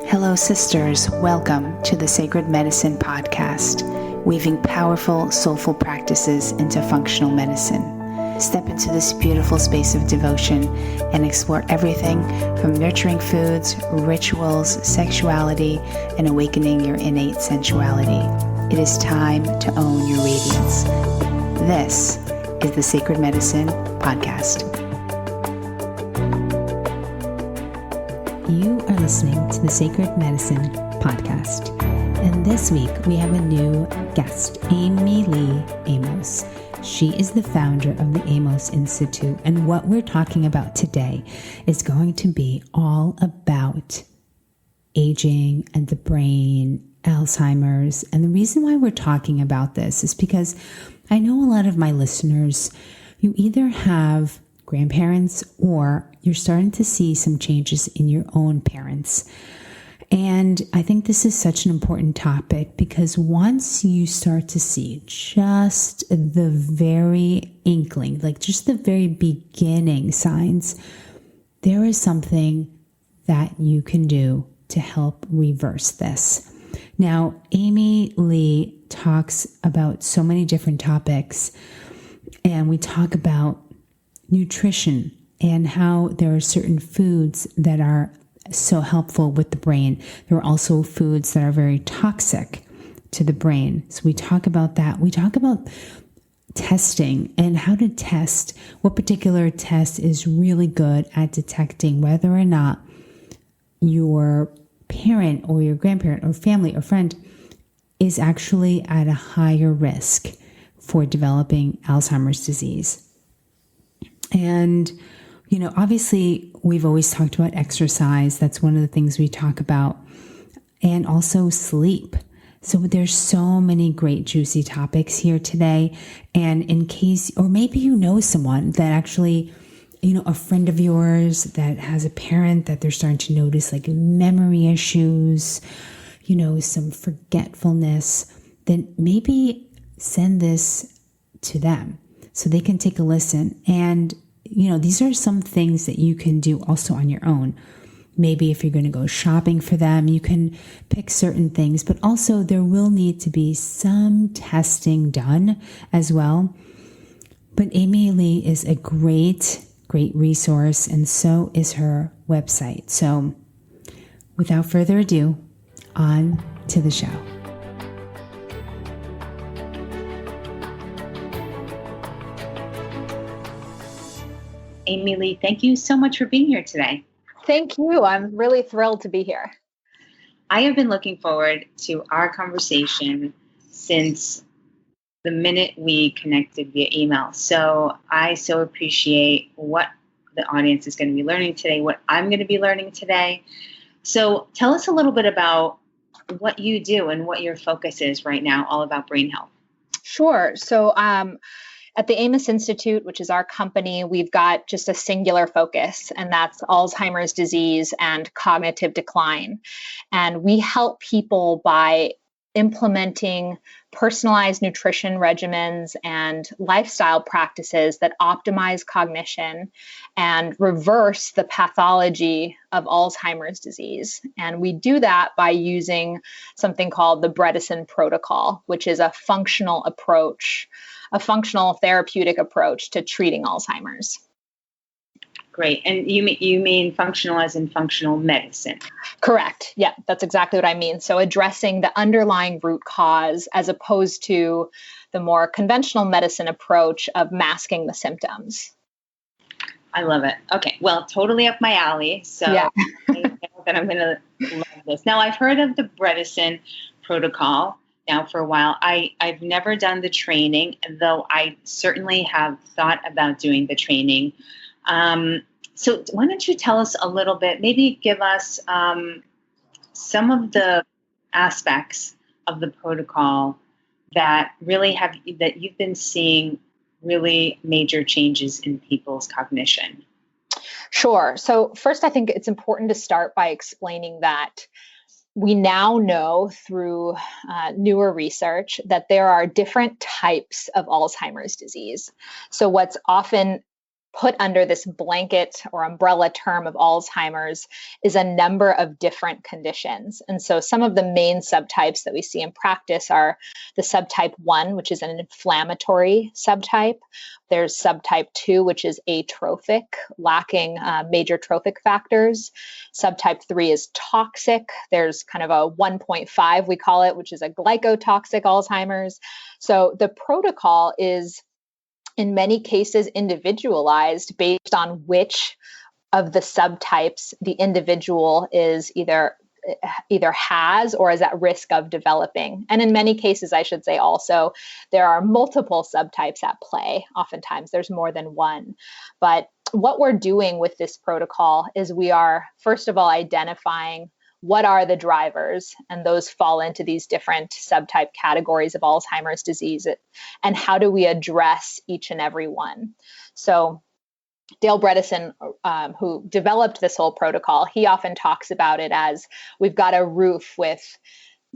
Hello, sisters. Welcome to the Sacred Medicine Podcast, weaving powerful, soulful practices into functional medicine. Step into this beautiful space of devotion and explore everything from nurturing foods, rituals, sexuality, and awakening your innate sensuality. It is time to own your radiance. This is the Sacred Medicine Podcast. You are listening to the Sacred Medicine Podcast. And this week we have a new guest, Amylee Amos. She is the founder of the Amos Institute. And what we're talking about today is going to be all about aging and the brain, Alzheimer's. And the reason why we're talking about this is because I know a lot of my listeners, you either have grandparents or you're starting to see some changes in your own parents. And I think this is such an important topic because once you start to see just the very inkling, like just the very beginning signs, there is something that you can do to help reverse this. Now, Amylee talks about so many different topics, and we talk about nutrition and how there are certain foods that are so helpful with the brain. There are also foods that are very toxic to the brain. So we talk about that. We talk about testing and how to test what particular test is really good at detecting whether or not your parent or your grandparent or family or friend is actually at a higher risk for developing Alzheimer's disease. And, obviously we've always talked about exercise. That's one of the things we talk about. And also sleep. So there's so many great juicy topics here today. And in case, or maybe you know someone that actually, a friend of yours that has a parent that they're starting to notice like memory issues, some forgetfulness, then maybe send this to them so they can take a listen. And, these are some things that you can do also on your own. Maybe if you're going to go shopping for them, you can pick certain things, but also there will need to be some testing done as well. But Amylee is a great resource, and so is her website. So without further ado, on to the show. Amylee, thank you so much for being here today. Thank you. I'm really thrilled to be here. I have been looking forward to our conversation since the minute we connected via email. So I so appreciate what the audience is going to be learning today, what I'm going to be learning today. So tell us a little bit about what you do and what your focus is right now, all about brain health. Sure. So at the Amos Institute, which is our company, we've got just a singular focus, and that's Alzheimer's disease and cognitive decline. And we help people by implementing personalized nutrition regimens and lifestyle practices that optimize cognition and reverse the pathology of Alzheimer's disease. And we do that by using something called the Bredesen protocol, which is a functional therapeutic approach to treating Alzheimer's. Great. And you mean functional as in functional medicine? Correct. Yeah, that's exactly what I mean. So addressing the underlying root cause as opposed to the more conventional medicine approach of masking the symptoms. I love it. Okay. Well, totally up my alley. So yeah. I know that I'm going to love this. Now, I've heard of the Bredesen protocol now for a while. I've never done the training, though I certainly have thought about doing the training. So why don't you tell us a little bit, maybe give us some of the aspects of the protocol that you've been seeing really major changes in people's cognition. Sure. So first, I think it's important to start by explaining that we now know through newer research that there are different types of Alzheimer's disease. So what's often put under this blanket or umbrella term of Alzheimer's is a number of different conditions. And so some of the main subtypes that we see in practice are the subtype 1, which is an inflammatory subtype. There's subtype 2, which is atrophic, lacking major trophic factors. Subtype 3 is toxic. There's kind of a 1.5, we call it, which is a glycotoxic Alzheimer's. So the protocol is in many cases individualized based on which of the subtypes the individual is either has or is at risk of developing. And in many cases, I should say also, there are multiple subtypes at play. Oftentimes there's more than one. But what we're doing with this protocol is we are, first of all, identifying what are the drivers, and those fall into these different subtype categories of Alzheimer's disease, and how do we address each and every one. So Dale Bredesen, who developed this whole protocol, he often talks about it as we've got a roof with,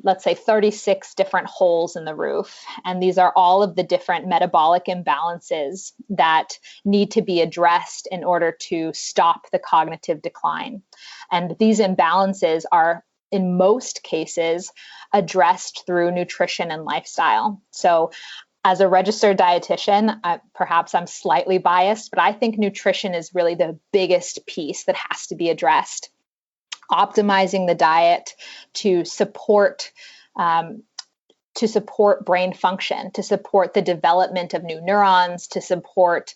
let's say, 36 different holes in the roof. And these are all of the different metabolic imbalances that need to be addressed in order to stop the cognitive decline. And these imbalances are, in most cases, addressed through nutrition and lifestyle. So as a registered dietitian, perhaps I'm slightly biased, but I think nutrition is really the biggest piece that has to be addressed. Optimizing the diet to support brain function, to support the development of new neurons, to support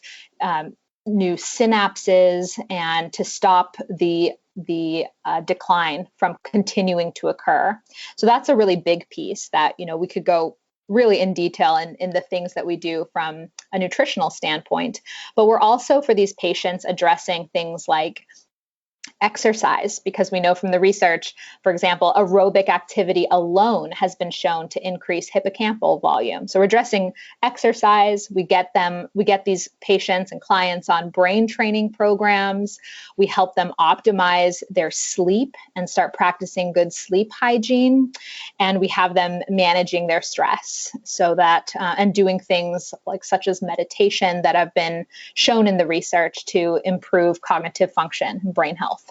new synapses, and to stop the decline from continuing to occur. So that's a really big piece that, we could go really in detail in the things that we do from a nutritional standpoint. But we're also, for these patients, addressing things like exercise, because we know from the research, for example, aerobic activity alone has been shown to increase hippocampal volume. So we're addressing exercise. We get these patients and clients on brain training programs. We help them optimize their sleep and start practicing good sleep hygiene. And we have them managing their stress so that, and doing things like such as meditation that have been shown in the research to improve cognitive function and brain health.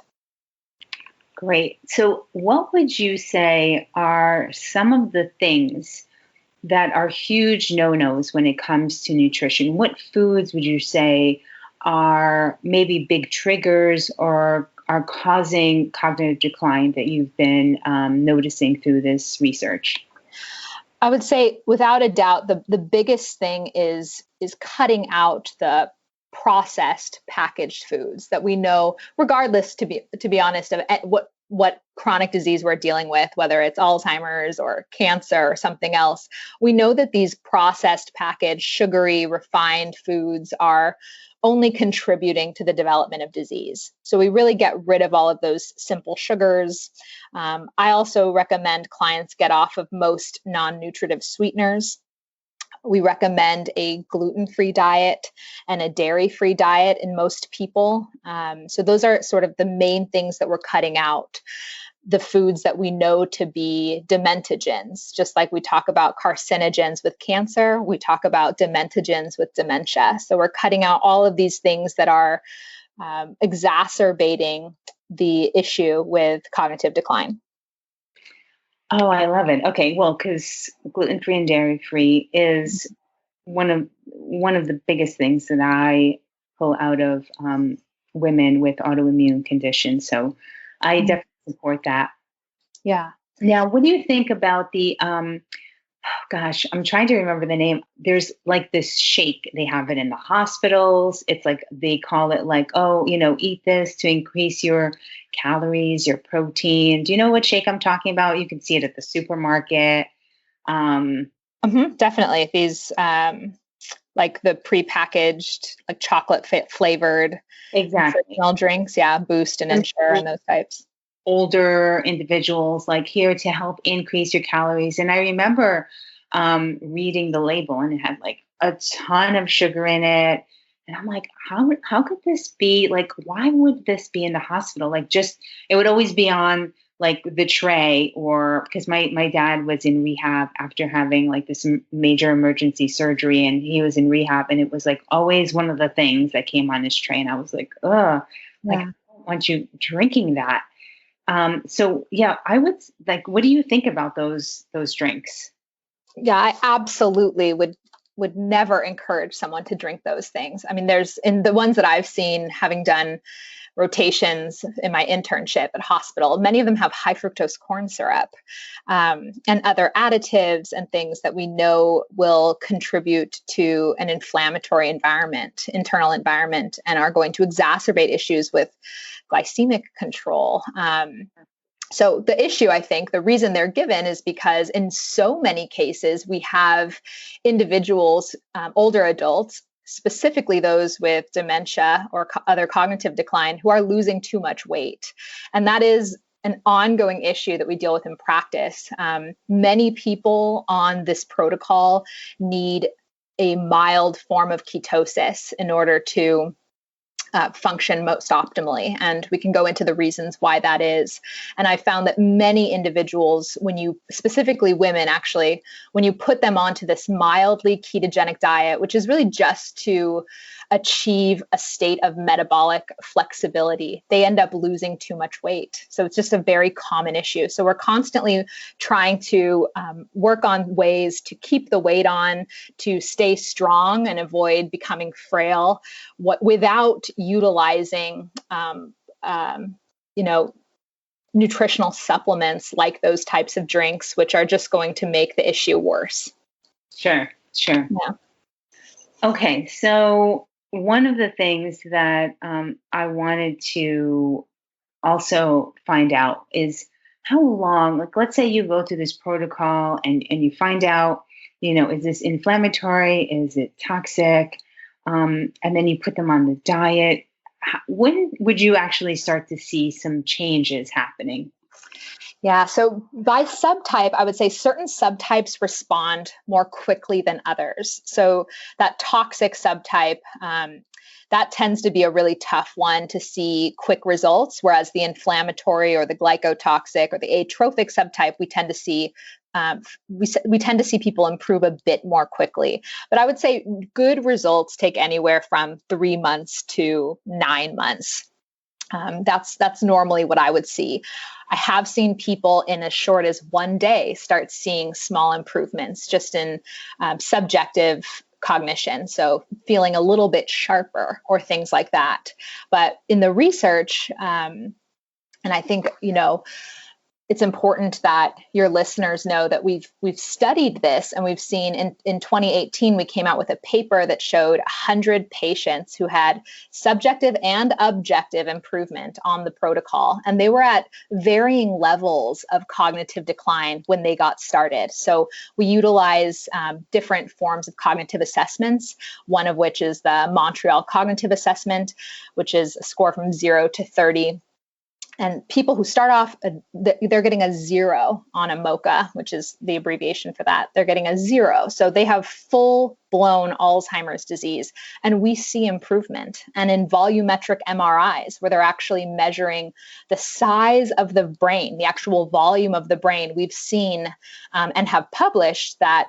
Great. So what would you say are some of the things that are huge no-nos when it comes to nutrition? What foods would you say are maybe big triggers or are causing cognitive decline that you've been noticing through this research? I would say, without a doubt, the biggest thing is cutting out the processed packaged foods that we know, regardless, to be honest, of what chronic disease we're dealing with, whether it's Alzheimer's or cancer or something else. We know that these processed, packaged, sugary, refined foods are only contributing to the development of disease. So we really get rid of all of those simple sugars. I also recommend clients get off of most non-nutritive sweeteners. We recommend a gluten-free diet and a dairy-free diet in most people. So those are sort of the main things that we're cutting out. The foods that we know to be dementogens, just like we talk about carcinogens with cancer, we talk about dementogens with dementia. So we're cutting out all of these things that are exacerbating the issue with cognitive decline. Oh, I love it. Okay, well, because gluten-free and dairy-free is one of the biggest things that I pull out of women with autoimmune conditions. So I definitely support that. Yeah. Now, what do you think about the gosh, I'm trying to remember the name. There's like this shake. They have it in the hospitals. It's like, they call it like, oh, eat this to increase your calories, your protein. Do you know what shake I'm talking about? You can see it at the supermarket. Definitely. These, like the prepackaged, like chocolate flavored nutritional drinks. Yeah. Boost and Ensure and those types. Older individuals, like, here to help increase your calories. And I remember reading the label, and it had like a ton of sugar in it. And I'm like, how could this be? Like, why would this be in the hospital? Like, just, it would always be on like the tray, or because my dad was in rehab after having like this major emergency surgery, and he was in rehab, and it was like always one of the things that came on his tray. And I was like, ugh, like, I don't want you drinking that. So yeah, I would like, what do you think about those drinks? Yeah, I absolutely would never encourage someone to drink those things. I mean, there's in the ones that I've seen, having done rotations in my internship at hospital, many of them have high fructose corn syrup and other additives and things that we know will contribute to an inflammatory environment, internal environment, and are going to exacerbate issues with glycemic control. So the issue, I think, the reason they're given is because in so many cases, we have individuals, older adults, specifically those with dementia or other cognitive decline, who are losing too much weight. And that is an ongoing issue that we deal with in practice. Many people on this protocol need a mild form of ketosis in order to function most optimally. And we can go into the reasons why that is. And I found that many individuals, specifically women, actually, when you put them onto this mildly ketogenic diet, which is really just to achieve a state of metabolic flexibility, they end up losing too much weight. So it's just a very common issue. So we're constantly trying to work on ways to keep the weight on, to stay strong and avoid becoming frail, without utilizing, nutritional supplements like those types of drinks, which are just going to make the issue worse. Sure. Yeah. Okay. So one of the things that I wanted to also find out is how long, like, let's say you go through this protocol and you find out, is this inflammatory? Is it toxic? And then you put them on the diet. When would you actually start to see some changes happening? Yeah, so by subtype, I would say certain subtypes respond more quickly than others. So that toxic subtype, that tends to be a really tough one to see quick results, whereas the inflammatory or the glycotoxic or the atrophic subtype, we tend to see we tend to see people improve a bit more quickly. But I would say good results take anywhere from 3 months to 9 months. That's normally what I would see. I have seen people in as short as 1 day start seeing small improvements just in subjective cognition. So feeling a little bit sharper or things like that. But in the research, and I think, it's important that your listeners know that we've studied this, and we've seen in 2018, we came out with a paper that showed 100 patients who had subjective and objective improvement on the protocol. And they were at varying levels of cognitive decline when they got started. So we utilize different forms of cognitive assessments, one of which is the Montreal Cognitive Assessment, which is a score from 0 to 30. And people who start off, they're getting a 0 on a MoCA, which is the abbreviation for that. They're getting a 0. So they have full-blown Alzheimer's disease. And we see improvement. And in volumetric MRIs, where they're actually measuring the size of the brain, the actual volume of the brain, we've seen and have published that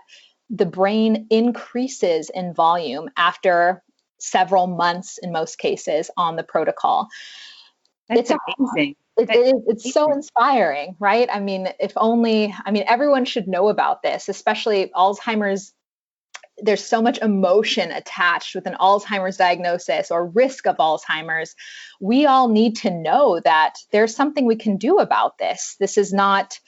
the brain increases in volume after several months, in most cases, on the protocol. That's amazing. It's so inspiring, right? I mean, everyone should know about this, especially Alzheimer's. There's so much emotion attached with an Alzheimer's diagnosis or risk of Alzheimer's. We all need to know that there's something we can do about this. This is not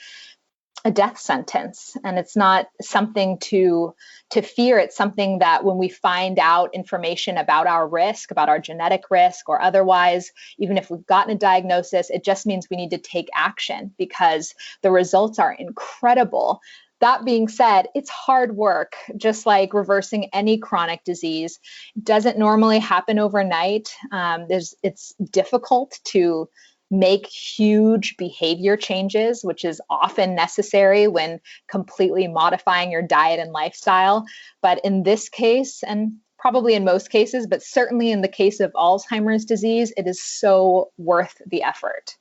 a death sentence, and it's not something to fear. It's something that when we find out information about our risk, about our genetic risk or otherwise, even if we've gotten a diagnosis, it just means we need to take action because the results are incredible. That being said, it's hard work, just like reversing any chronic disease. It doesn't normally happen overnight. It's difficult to make huge behavior changes, which is often necessary when completely modifying your diet and lifestyle. But in this case, and probably in most cases, but certainly in the case of Alzheimer's disease, it is so worth the effort.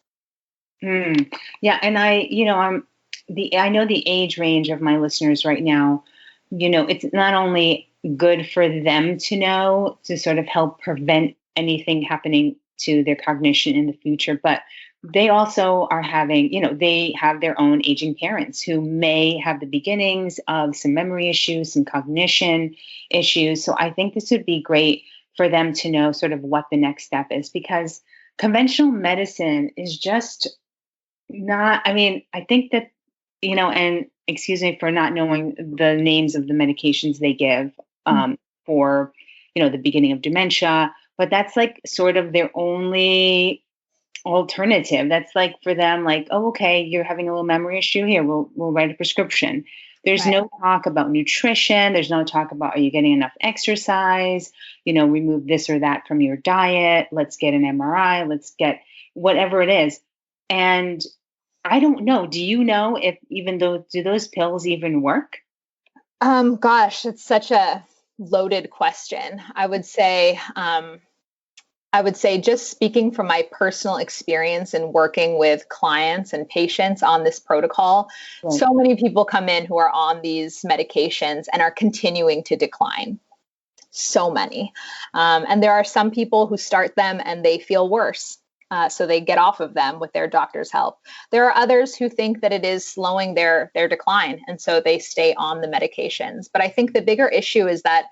Yeah, and I know the age range of my listeners right now. It's not only good for them to know to sort of help prevent anything happening to their cognition in the future, but they also are having, they have their own aging parents who may have the beginnings of some memory issues, some cognition issues. So I think this would be great for them to know sort of what the next step is, because conventional medicine is just not, I mean, I think that, and excuse me for not knowing the names of the medications they give for, the beginning of dementia, but that's like sort of their only alternative. That's like for them, like, oh, okay, you're having a little memory issue here. We'll write a prescription. There's Right. no talk about nutrition. There's no talk about, are you getting enough exercise? Remove this or that from your diet. Let's get an MRI. Let's get whatever it is. And I don't know. Do you know if do those pills even work? Gosh, it's such a loaded question. I would say just speaking from my personal experience in working with clients and patients on this protocol, Right. so many people come in who are on these medications and are continuing to decline. So many. And there are some people who start them and they feel worse. So they get off of them with their doctor's help. There are others who think that it is slowing their decline, and so they stay on the medications. But I think the bigger issue is that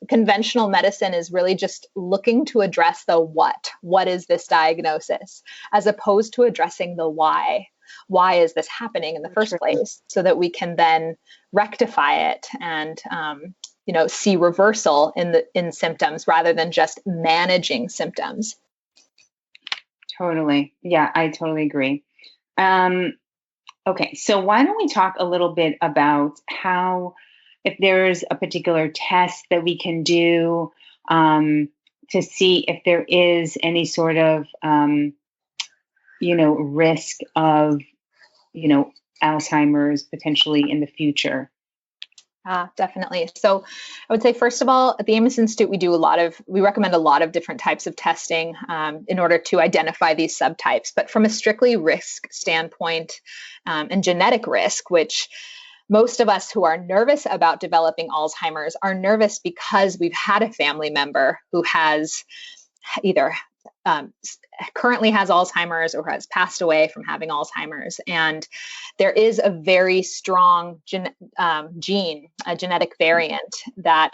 conventional medicine is really just looking to address the what. What is this diagnosis? As opposed to addressing the why. Why is this happening in the first place? So that we can then rectify it and see reversal in symptoms rather than just managing symptoms. Totally. Yeah, I totally agree. Okay, so why don't we talk a little bit about how, if there's a particular test that we can do to see if there is any sort of, risk of, Alzheimer's potentially in the future. Definitely. So I would say, first of all, at the Amos Institute, we recommend a lot of different types of testing in order to identify these subtypes. But from a strictly risk standpoint and genetic risk, which most of us who are nervous about developing Alzheimer's are nervous because we've had a family member who has either currently has Alzheimer's or has passed away from having Alzheimer's. And there is a very strong gene, a genetic variant that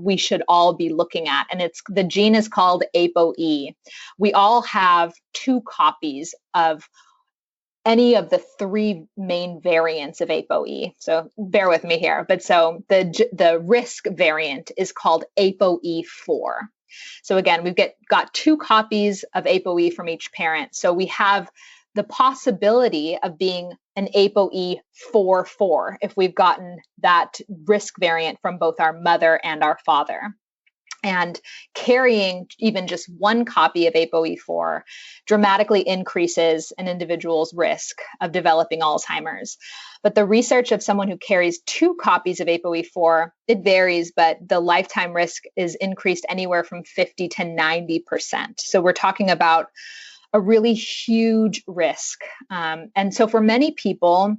we should all be looking at. And the gene is called Apoe. We all have 2 copies of any of the 3 main variants of Apoe. So bear with me here. But so the risk variant is called Apoe4. So again, we've got 2 copies of Apoe from each parent. So we have the possibility of being an Apoe4 if we've gotten that risk variant from both our mother and our father. And carrying even just 1 copy of Apoe4 dramatically increases an individual's risk of developing Alzheimer's. But the research of someone who carries 2 copies of Apoe4, it varies, but the lifetime risk is increased anywhere from 50 to 90%. So we're talking about a really huge risk. And so for many people,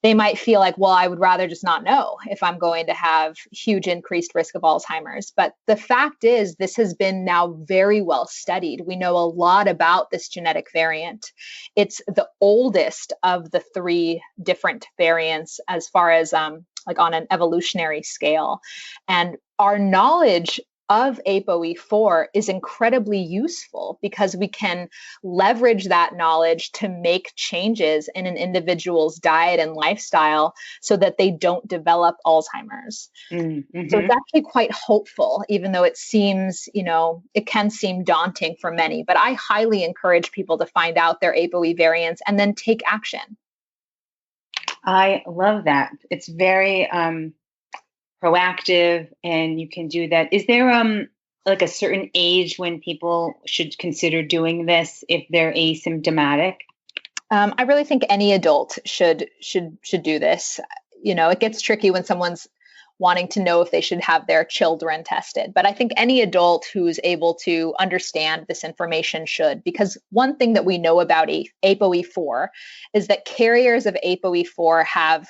they might feel like, well, I would rather just not know if I'm going to have huge increased risk of Alzheimer's. But the fact is, this has been now very well studied. We know a lot about this genetic variant. It's the oldest of the 3 different variants as far as like on an evolutionary scale. And our knowledge of Apoe4 is incredibly useful because we can leverage that knowledge to make changes in an individual's diet and lifestyle so that they don't develop Alzheimer's. Mm-hmm. So it's actually quite hopeful, even though it seems, it can seem daunting for many. But I highly encourage people to find out their Apoe variants and then take action. I love that. It's very proactive, and you can do that. Is there like a certain age when people should consider doing this if they're asymptomatic? I really think any adult should do this. It gets tricky when someone's wanting to know if they should have their children tested. But I think any adult who's able to understand this information should, because one thing that we know about Apoe4 is that carriers of Apoe4 have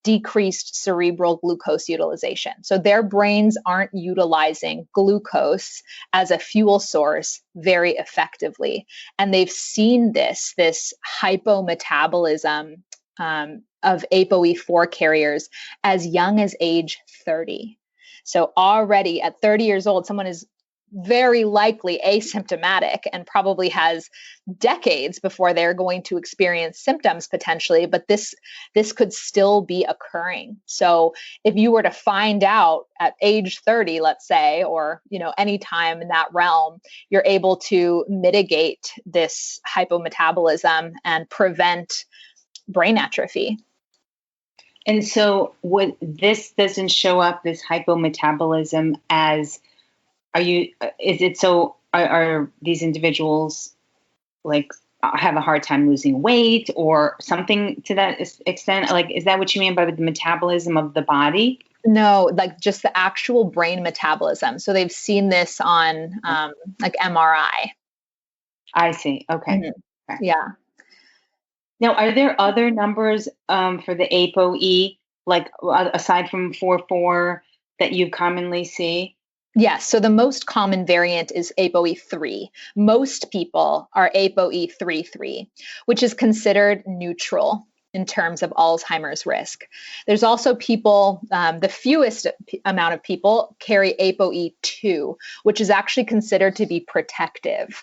decreased cerebral glucose utilization. So their brains aren't utilizing glucose as a fuel source very effectively. And they've seen this hypometabolism of Apoe4 carriers as young as age 30. So already at 30 years old, someone is very likely asymptomatic and probably has decades before they're going to experience symptoms potentially, but this could still be occurring. So if you were to find out at age 30, let's say, or any time in that realm, you're able to mitigate this hypometabolism and prevent brain atrophy. And so this doesn't show up, this hypometabolism, as are these individuals like have a hard time losing weight or something to that extent? Like, is that what you mean by the metabolism of the body? No, like just the actual brain metabolism. So they've seen this on like MRI. I see. Okay. Mm-hmm. Okay. Yeah. Now, are there other numbers for the ApoE, like aside from 4.4 that you commonly see? Yes. So the most common variant is Apoe3. Most people are Apoe3/3, which is considered neutral in terms of Alzheimer's risk. There's also people, the fewest amount of people carry Apoe2, which is actually considered to be protective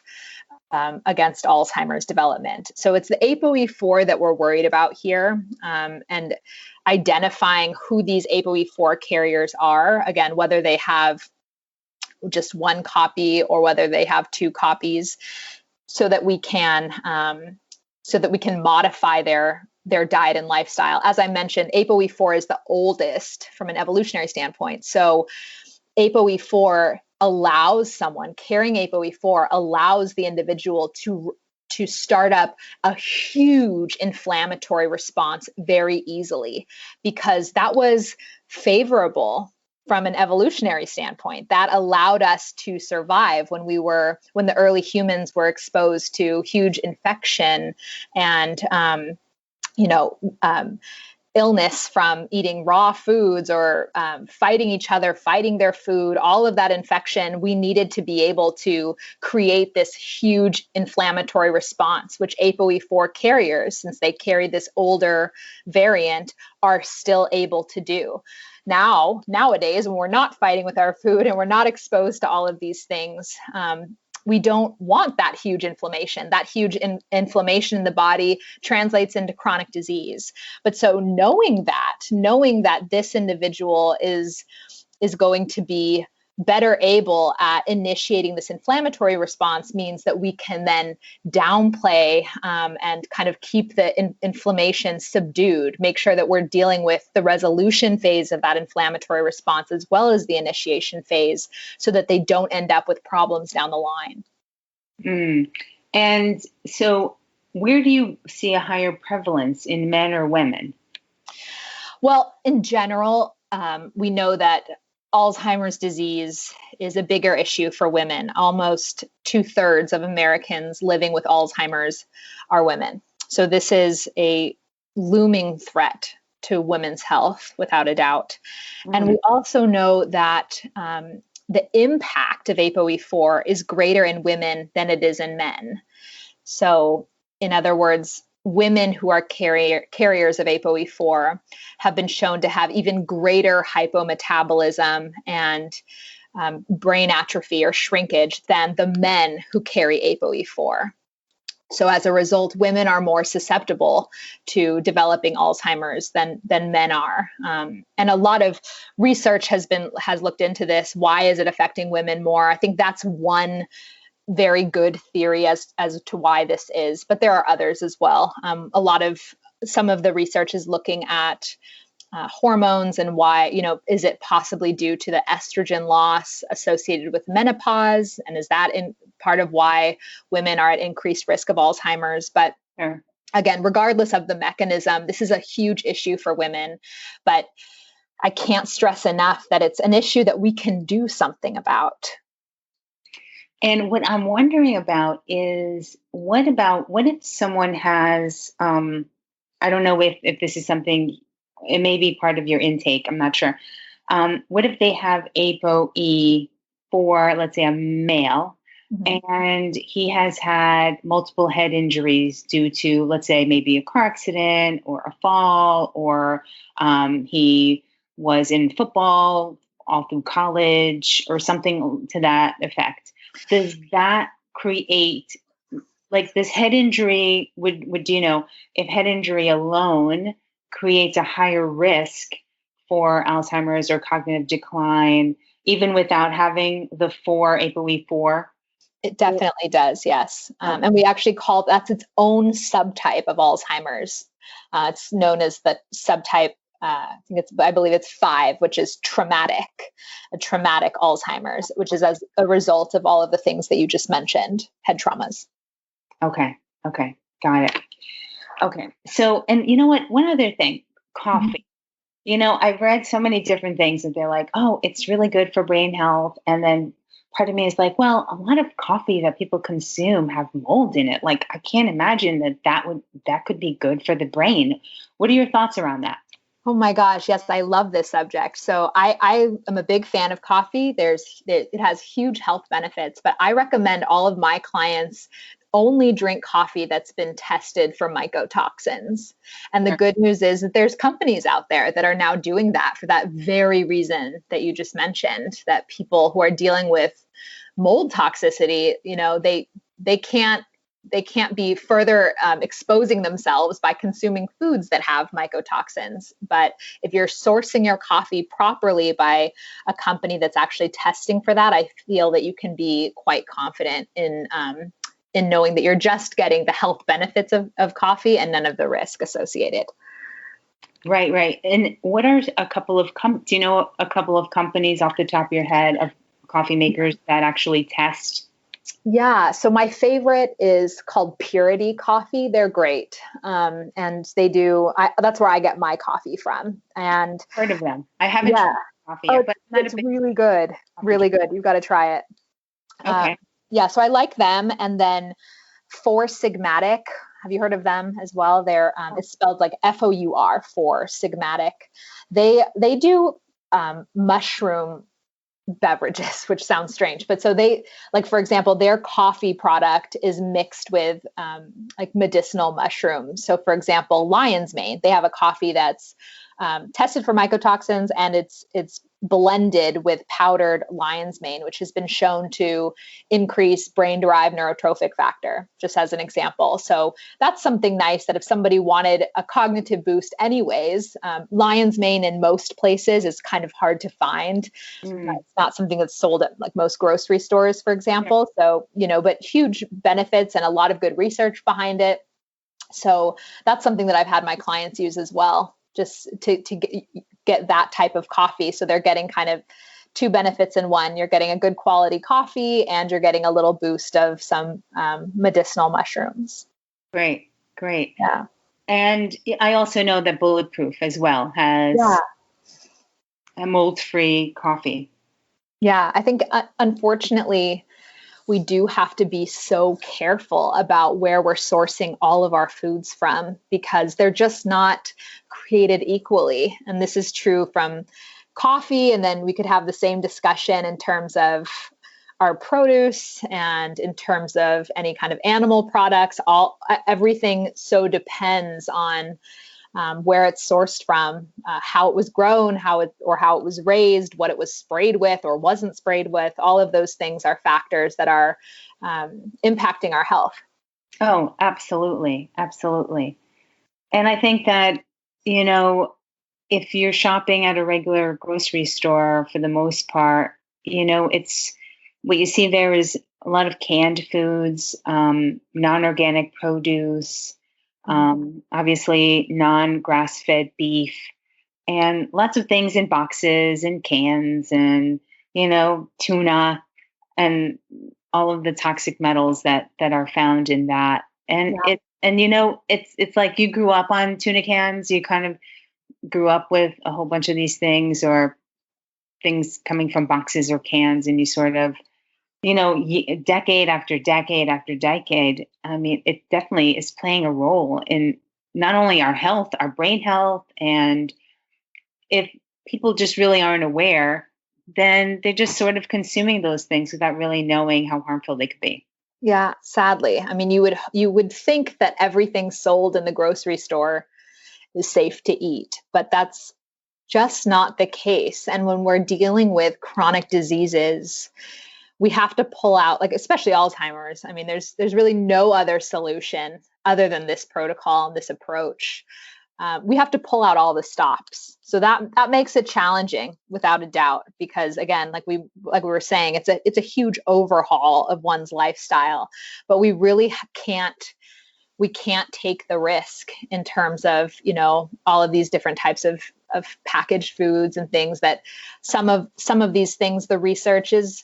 against Alzheimer's development. So it's the Apoe4 that we're worried about here, and identifying who these Apoe4 carriers are, again, whether they have just one copy or whether they have two copies, so that we can modify their diet and lifestyle. As I mentioned, Apoe4 is the oldest from an evolutionary standpoint. So Apoe4 allows someone carrying Apoe4 allows the individual to start up a huge inflammatory response very easily, because that was favorable from an evolutionary standpoint. That allowed us to survive when the early humans were exposed to huge infection and illness from eating raw foods or fighting each other, fighting their food, all of that infection. We needed to be able to create this huge inflammatory response, which Apoe4 carriers, since they carry this older variant, are still able to do. Nowadays, when we're not fighting with our food and we're not exposed to all of these things, we don't want that huge inflammation. That huge inflammation in the body translates into chronic disease. But so knowing that this individual is going to be better able at initiating this inflammatory response means that we can then downplay and kind of keep the inflammation subdued, make sure that we're dealing with the resolution phase of that inflammatory response as well as the initiation phase, so that they don't end up with problems down the line. And so where do you see a higher prevalence, in men or women? Well, in general, we know that Alzheimer's disease is a bigger issue for women. Almost 2/3 of Americans living with Alzheimer's are women. So this is a looming threat to women's health, without a doubt. Mm-hmm. And we also know that the impact of Apoe4 is greater in women than it is in men. So in other words, women who are carriers of Apoe4 have been shown to have even greater hypometabolism and brain atrophy or shrinkage than the men who carry Apoe4. So as a result, women are more susceptible to developing Alzheimer's than men are. And a lot of research has looked into this. Why is it affecting women more? I think that's one very good theory as to why this is, but there are others as well. Some of the research is looking at hormones and why, is it possibly due to the estrogen loss associated with menopause? And is that in part of why women are at increased risk of Alzheimer's? But again, regardless of the mechanism, this is a huge issue for women. But I can't stress enough that it's an issue that we can do something about. And what I'm wondering about is what if someone has, I don't know if this is something, it may be part of your intake, I'm not sure. What if they have Apoe4, let's say a male, and he has had multiple head injuries due to, let's say, maybe a car accident or a fall, or he was in football all through college or something to that effect. Does that create, like, this head injury, would if head injury alone creates a higher risk for Alzheimer's or cognitive decline, even without having the Apoe4? It definitely does, yes. And we actually call that's its own subtype of Alzheimer's. It's known as the subtype, I believe it's 5, which is a traumatic Alzheimer's, which is as a result of all of the things that you just mentioned, head traumas. Okay. Got it. Okay. So, and you know what? One other thing, coffee. I've read so many different things and they're like, oh, it's really good for brain health. And then part of me is like, well, a lot of coffee that people consume have mold in it. Like, I can't imagine that could be good for the brain. What are your thoughts around that? Oh my gosh, yes, I love this subject. So I am a big fan of coffee. It has huge health benefits, but I recommend all of my clients only drink coffee that's been tested for mycotoxins. And the good news is that there's companies out there that are now doing that for that very reason that you just mentioned, that people who are dealing with mold toxicity, they can't be further exposing themselves by consuming foods that have mycotoxins. But if you're sourcing your coffee properly by a company that's actually testing for that, I feel that you can be quite confident in knowing that you're just getting the health benefits of coffee and none of the risk associated. Right. And what are a couple of do you know a couple of companies off the top of your head of coffee makers that actually test? Yeah. So my favorite is called Purity Coffee. They're great. And they do, that's where I get my coffee from. And heard of them. I haven't tried coffee yet, but it's really good. Really good. You've got to try it. Okay. Yeah. So I like them. And then 4 Sigmatic. Have you heard of them as well? They're, it's spelled like FOUR, 4 Sigmatic. They do mushroom beverages, which sounds strange, but so they, like, for example, their coffee product is mixed with like medicinal mushrooms. So for example, lion's mane, they have a coffee that's tested for mycotoxins, and it's blended with powdered lion's mane, which has been shown to increase brain-derived neurotrophic factor, just as an example. So that's something nice that if somebody wanted a cognitive boost anyways, lion's mane in most places is kind of hard to find. It's not something that's sold at like most grocery stores, for example. So, but huge benefits and a lot of good research behind it. So that's something that I've had my clients use as well, just to get that type of coffee. So they're getting kind of 2 benefits in one. You're getting a good quality coffee and you're getting a little boost of some medicinal mushrooms. Great. Yeah. And I also know that Bulletproof as well has a mold-free coffee. Yeah. I think unfortunately, we do have to be so careful about where we're sourcing all of our foods from, because they're just not created equally. And this is true from coffee. And then we could have the same discussion in terms of our produce and in terms of any kind of animal products. Everything so depends on where it's sourced from, how it was grown, how it was raised, what it was sprayed with or wasn't sprayed with. All of those things are factors that are impacting our health. Oh, absolutely. And I think that, if you're shopping at a regular grocery store, for the most part, it's what you see there is a lot of canned foods, non-organic produce, obviously non-grass-fed beef, and lots of things in boxes and cans, and tuna, and all of the toxic metals that are found in that. And it's like you grew up on tuna cans. You kind of grew up with a whole bunch of these things, or things coming from boxes or cans, and you sort of, decade after decade after decade, I mean, it definitely is playing a role in not only our health, our brain health. And if people just really aren't aware, then they're just sort of consuming those things without really knowing how harmful they could be. Yeah, sadly. I mean, you would think that everything sold in the grocery store is safe to eat, but that's just not the case. And when we're dealing with chronic diseases, we have to pull out, like especially Alzheimer's. I mean, there's really no other solution other than this protocol and this approach. We have to pull out all the stops. So that makes it challenging without a doubt, because again, like we were saying, it's a huge overhaul of one's lifestyle, but we really can't take the risk in terms of, all of these different types of packaged foods and things that some of these things, the research is,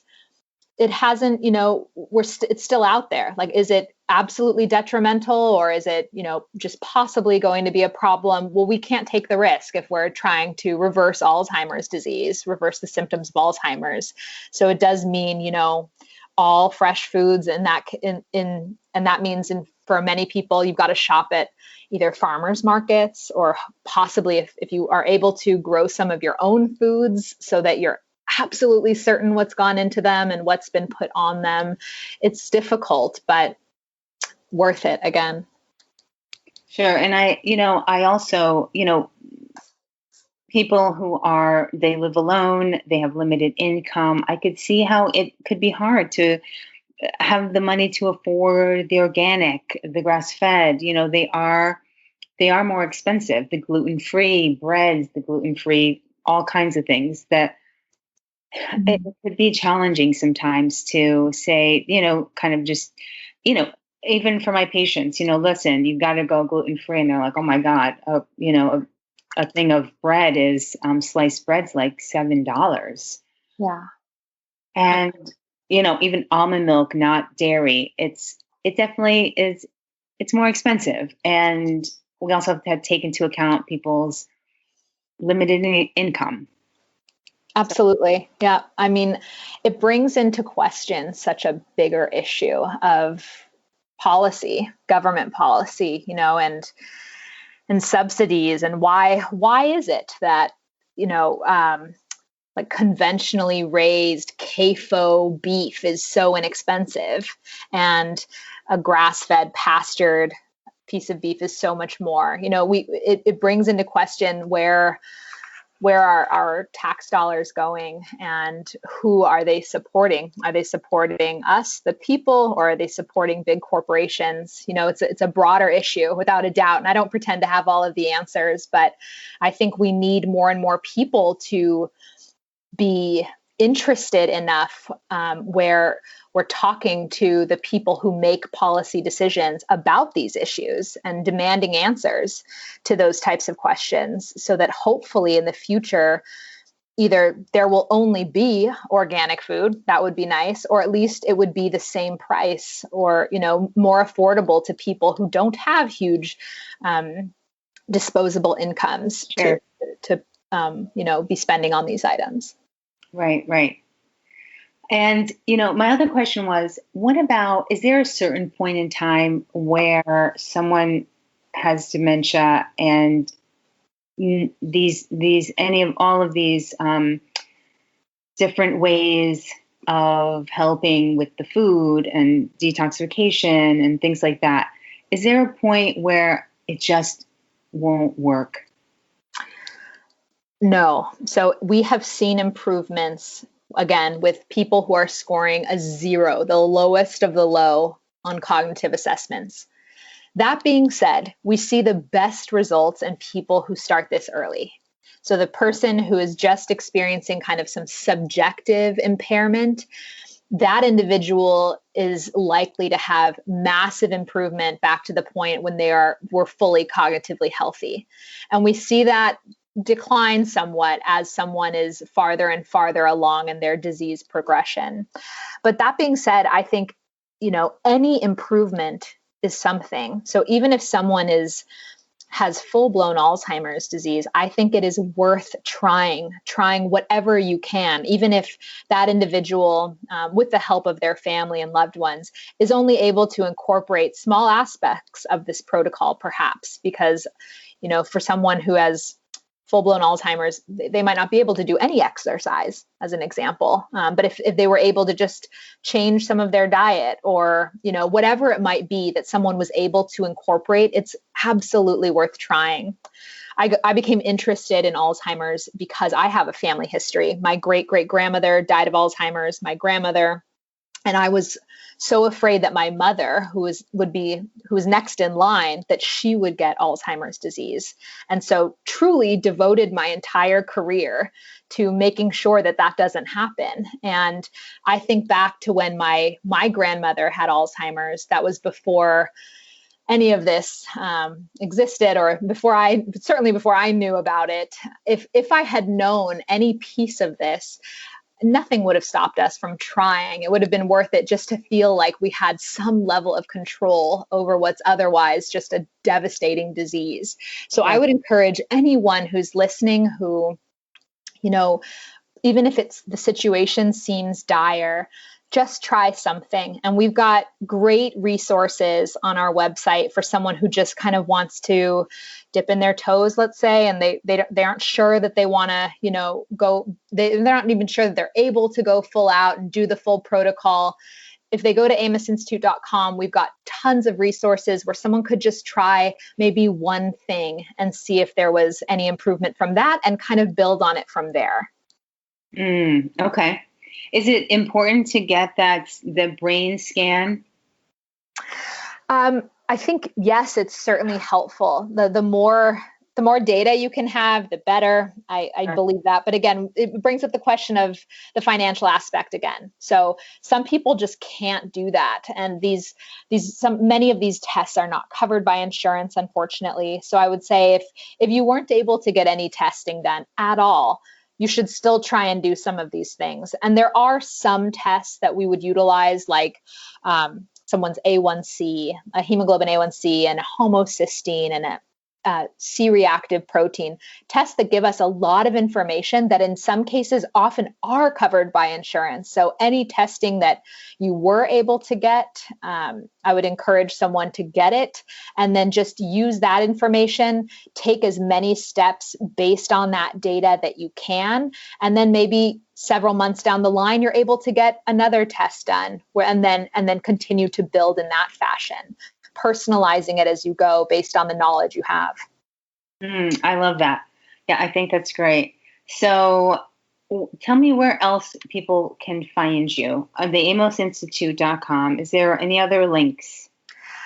it hasn't, it's still out there. Like, is it absolutely detrimental, or is it, just possibly going to be a problem? Well, we can't take the risk if we're trying to reverse Alzheimer's disease, reverse the symptoms of Alzheimer's. So it does mean, all fresh foods, and that means for many people, you've got to shop at either farmers markets, or possibly if you are able to grow some of your own foods so that you're absolutely certain what's gone into them and what's been put on them. It's difficult, but worth it again. Sure. And I also, people who they live alone, they have limited income. I could see how it could be hard to have the money to afford the organic, the grass-fed. They are more expensive. The gluten-free breads, the gluten-free, all kinds of things that it could be challenging sometimes to say, kind of just, even for my patients, listen, you've got to go gluten-free. And they're like, oh my God, a thing of bread is, sliced bread's like $7. Yeah. And, even almond milk, not dairy, it definitely is, it's more expensive. And we also have to take into account people's limited income. Absolutely. Yeah. I mean, it brings into question such a bigger issue of policy, government policy, and subsidies, and why is it that, like conventionally raised CAFO beef is so inexpensive, and a grass-fed pastured piece of beef is so much more? It brings into question where are our tax dollars going, and who are they supporting? Are they supporting us, the people, or are they supporting big corporations? It's a broader issue without a doubt. And I don't pretend to have all of the answers, but I think we need more and more people to be interested enough where we're talking to the people who make policy decisions about these issues and demanding answers to those types of questions, so that hopefully in the future, either there will only be organic food, that would be nice, or at least it would be the same price, or, more affordable to people who don't have huge disposable incomes. Sure. to be spending on these items. Right. And, my other question was, is there a certain point in time where someone has dementia, and all of these different ways of helping with the food and detoxification and things like that, is there a point where it just won't work? No. So we have seen improvements, again, with people who are scoring a 0, the lowest of the low on cognitive assessments. That being said, we see the best results in people who start this early. So the person who is just experiencing kind of some subjective impairment, that individual is likely to have massive improvement back to the point when were fully cognitively healthy. And we see that decline somewhat as someone is farther and farther along in their disease progression. But that being said, I think, any improvement is something. So even if someone is has full-blown Alzheimer's disease, I think it is worth trying whatever you can, even if that individual, with the help of their family and loved ones, is only able to incorporate small aspects of this protocol, perhaps, because, for someone who has full-blown Alzheimer's, they might not be able to do any exercise, as an example. But if they were able to just change some of their diet, or, whatever it might be that someone was able to incorporate, it's absolutely worth trying. I became interested in Alzheimer's because I have a family history. My great-great-grandmother died of Alzheimer's, my grandmother, and I was so afraid that my mother, who was next in line, that she would get Alzheimer's disease. And so truly devoted my entire career to making sure that that doesn't happen. And I think back to when my grandmother had Alzheimer's. That was before any of this existed, or certainly before I knew about it. If I had known any piece of this, nothing would have stopped us from trying. It would have been worth it just to feel like we had some level of control over what's otherwise just a devastating disease. So I would encourage anyone who's listening who, even if the situation seems dire, just try something. And we've got great resources on our website for someone who just kind of wants to dip in their toes, let's say, and they aren't sure that they want to, go, they're not even sure that they're able to go full out and do the full protocol. If they go to amosinstitute.com, we've got tons of resources where someone could just try maybe one thing and see if there was any improvement from that, and kind of build on it from there. Okay. Is it important to get the brain scan? I think, yes, it's certainly helpful. The more data you can have, the better. I believe that. But again, it brings up the question of the financial aspect again. So some people just can't do that. And many of these tests are not covered by insurance, unfortunately. So I would say if you weren't able to get any testing done at all, you should still try and do some of these things. And there are some tests that we would utilize, like someone's A1C, a hemoglobin A1C, and a homocysteine, and a C-reactive protein, tests that give us a lot of information that in some cases often are covered by insurance. So any testing that you were able to get, I would encourage someone to get it, and then just use that information, take as many steps based on that data that you can, and then maybe several months down the line, you're able to get another test done, and then continue to build in that fashion, personalizing it as you go based on the knowledge you have. I love that. Yeah, I think that's great. So tell me where else people can find you. On the amosinstitute.com. Is there any other links?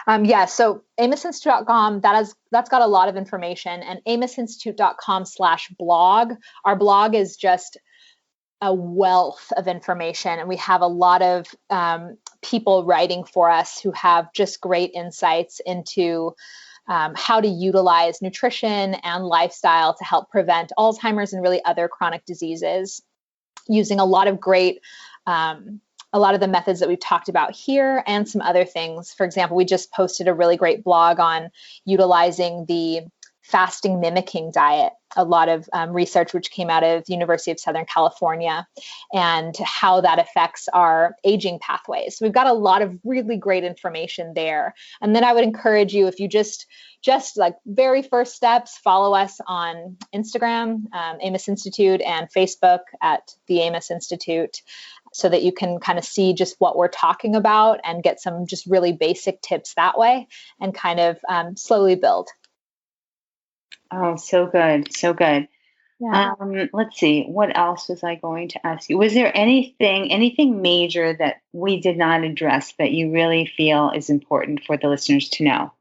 So amosinstitute.com, that's got a lot of information, and amosinstitute.com/blog. Our blog is just a wealth of information, and we have a lot of people writing for us who have just great insights into how to utilize nutrition and lifestyle to help prevent Alzheimer's and really other chronic diseases, using a lot of the methods that we've talked about here and some other things. For example, we just posted a really great blog on utilizing the fasting mimicking diet, a lot of research which came out of the University of Southern California, and how that affects our aging pathways. So we've got a lot of really great information there. And then I would encourage you, if you just like very first steps, follow us on Instagram, Amos Institute, and Facebook at the Amos Institute, so that you can kind of see just what we're talking about and get some just really basic tips that way, and kind of slowly build. Oh, so good. So good. Yeah. Let's see. What else was I going to ask you? Was there anything major that we did not address that you really feel is important for the listeners to know?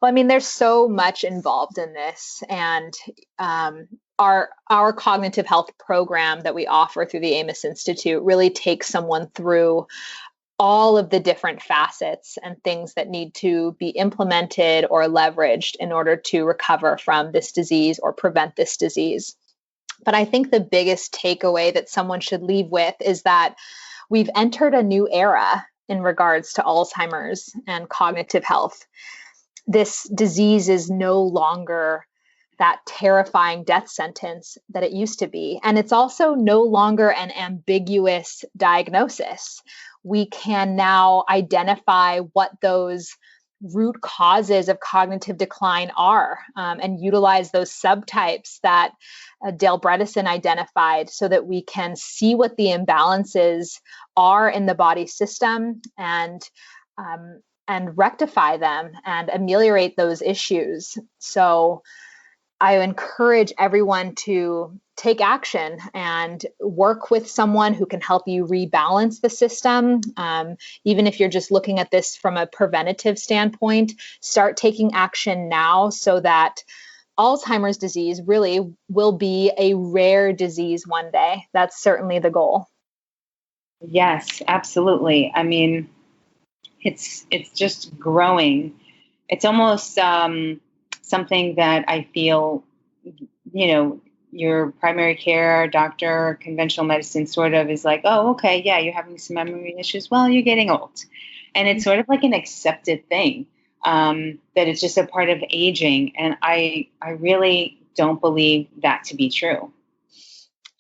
Well, I mean, there's so much involved in this, and our cognitive health program that we offer through the Amos Institute really takes someone through all of the different facets and things that need to be implemented or leveraged in order to recover from this disease or prevent this disease. But I think the biggest takeaway that someone should leave with is that we've entered a new era in regards to Alzheimer's and cognitive health. this disease is no longer that terrifying death sentence that it used to be. And it's also no longer an ambiguous diagnosis. We can now identify what those root causes of cognitive decline are, and utilize those subtypes that Dale Bredesen identified, so that we can see what the imbalances are in the body system and rectify them and ameliorate those issues. So I encourage everyone to take action and work with someone who can help you rebalance the system. Even if you're just looking at this from a preventative standpoint, start taking action now so that Alzheimer's disease really will be a rare disease one day. That's certainly the goal. Yes, absolutely. I mean, it's just growing. It's almost something that I feel, your primary care doctor, conventional medicine sort of is like, oh, okay, yeah, you're having some memory issues. Well, you're getting old. And it's sort of like an accepted thing, that it's just a part of aging. And I really don't believe that to be true.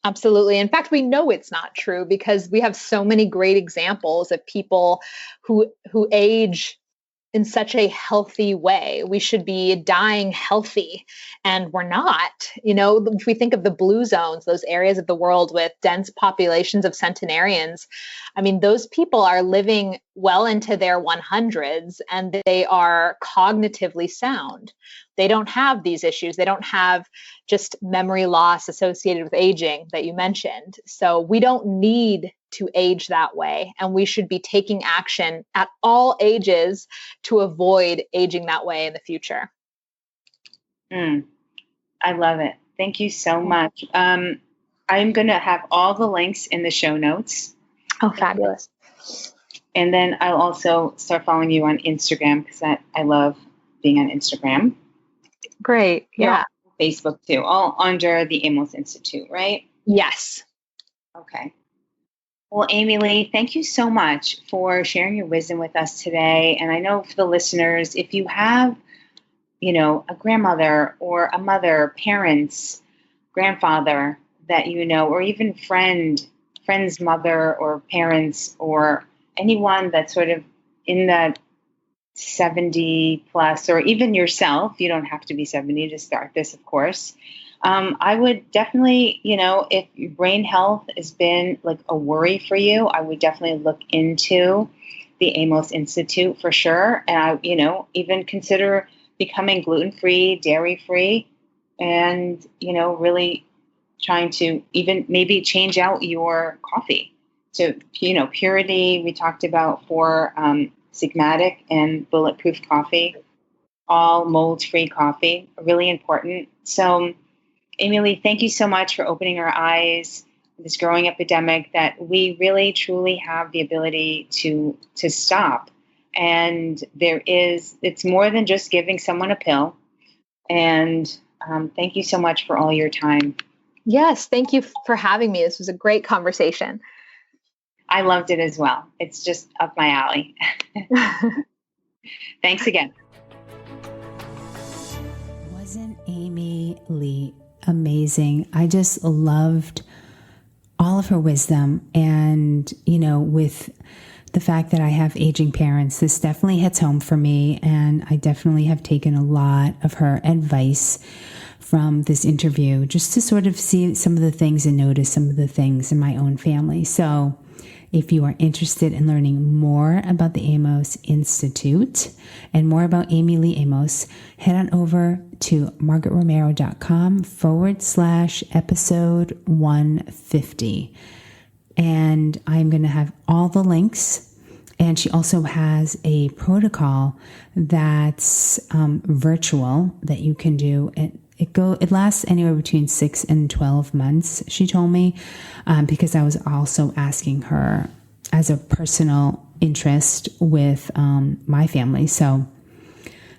Absolutely. In fact, we know it's not true because we have so many great examples of people who age in such a healthy way. We should be dying healthy, and we're not. If we think of the blue zones, those areas of the world with dense populations of centenarians, I mean, those people are living well into their 100s and they are cognitively sound. They don't have these issues. They don't have just memory loss associated with aging that you mentioned. So we don't need to age that way. And we should be taking action at all ages to avoid aging that way in the future. I love it. Thank you so much. I'm going to have all the links in the show notes. Oh, fabulous. And then I'll also start following you on Instagram because I love being on Instagram. Great. Yeah. Facebook too, all under the Amos Institute, right? Yes. Okay. Well, Amylee, thank you so much for sharing your wisdom with us today. And I know for the listeners, if you have, a grandmother or a mother, parents, grandfather that or even friend's mother or parents or anyone that's sort of in that 70 plus, or even yourself, you don't have to be 70 to start this, of course. I would definitely, if your brain health has been like a worry for you, I would definitely look into the Amos Institute for sure. And I, even consider becoming gluten-free, dairy-free, and, really trying to even maybe change out your coffee to, purity. We talked about for Sigmatic and bulletproof coffee, all mold-free coffee, really important. So, Amylee, thank you so much for opening our eyes to this growing epidemic that we really, truly have the ability to stop. And it's more than just giving someone a pill. And thank you so much for all your time. Yes, thank you for having me. This was a great conversation. I loved it as well. It's just up my alley. Thanks again. Wasn't Amylee amazing? I just loved all of her wisdom. And, with the fact that I have aging parents, this definitely hits home for me. And I definitely have taken a lot of her advice from this interview just to sort of see some of the things and notice some of the things in my own family. So if you are interested in learning more about the Amos Institute and more about Amylee Amos, head on over to margaretromero.com/episode 150. And I'm going to have all the links. And she also has a protocol that's virtual that you can do. It lasts anywhere between 6 and 12 months, she told me, because I was also asking her as a personal interest with my family. So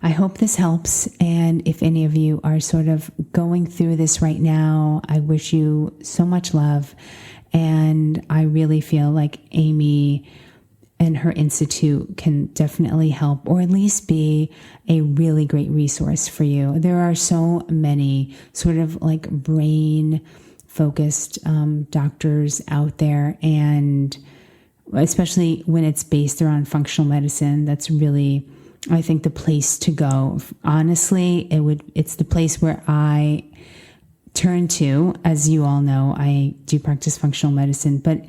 I hope this helps. And if any of you are sort of going through this right now, I wish you so much love. And I really feel like Amy and her institute can definitely help, or at least be a really great resource for you. There are so many sort of like brain focused doctors out there, and especially when it's based around functional medicine, that's really, I think, the place to go. Honestly, it's the place where I turn to. As you all know, I do practice functional medicine, but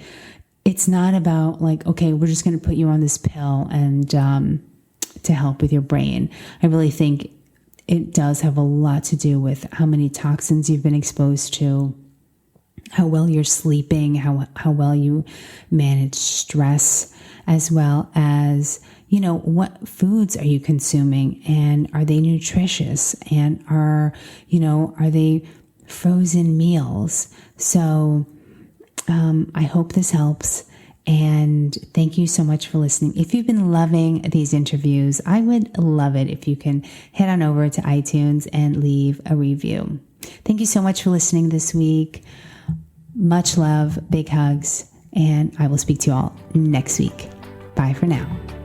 it's not about like, okay, we're just going to put you on this pill and to help with your brain. I really think it does have a lot to do with how many toxins you've been exposed to, how well you're sleeping, how well you manage stress, as well as, what foods are you consuming, and are they nutritious, and are they frozen meals? So I hope this helps, and thank you so much for listening. If you've been loving these interviews, I would love it if you can head on over to iTunes and leave a review. Thank you so much for listening this week. Much love, big hugs, and I will speak to you all next week. Bye for now.